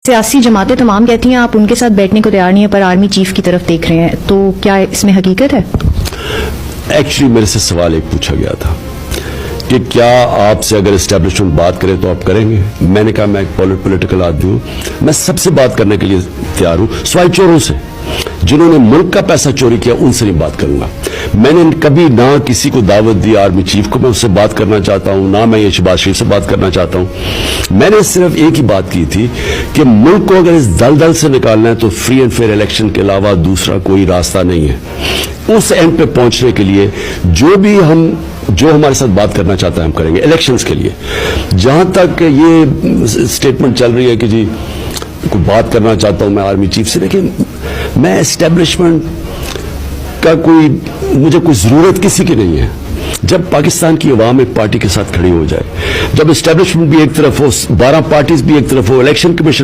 سیاسی جماعتیں تمام کہتی ہیں آپ ان کے ساتھ بیٹھنے کو تیار نہیں ہیں پر آرمی چیف کی طرف دیکھ رہے ہیں، تو کیا اس میں حقیقت ہے؟ ایکچولی میرے سے سوال ایک پوچھا گیا تھا کہ کیا آپ سے اگر اسٹیبلشمنٹ بات کرے تو آپ کریں گے؟ میں نے کہا میں ایک پولیٹیکل آدمی ہوں، میں سب سے بات کرنے کے لیے تیار ہوں، سوائے چوروں سے جنہوں نے ملک کا پیسہ چوری کیا، ان سے نہیں بات کروں گا۔ میں نے کبھی نہ کسی کو دعوت دی آرمی چیف کو میں اس سے بات کرنا چاہتا ہوں، نہ میں یہ شہباز شریف سے بات کرنا چاہتا ہوں۔ میں نے صرف ایک ہی بات کی تھی کہ ملک کو اگر اس دلدل سے نکالنا ہے تو فری اینڈ فیئر الیکشن کے علاوہ دوسرا کوئی راستہ نہیں ہے۔ اس اینڈ پہ پہنچنے کے لیے جو ہمارے ساتھ بات کرنا چاہتا ہے ہم کریں گے الیکشنز کے لیے۔ جہاں تک یہ سٹیٹمنٹ چل رہی ہے کہ جی کوئی بات کرنا چاہتا ہوں میں آرمی چیف سے، لیکن میں اسٹیبلشمنٹ کا مجھے کوئی ضرورت کسی کی نہیں ہے۔ جب پاکستان کی عوام ایک پارٹی کے ساتھ کھڑی ہو جائے، جب اسٹیبلشمنٹ بھی ایک طرف ہو، 12 پارٹیز بھی ایک طرف ہو، الیکشن کمیشن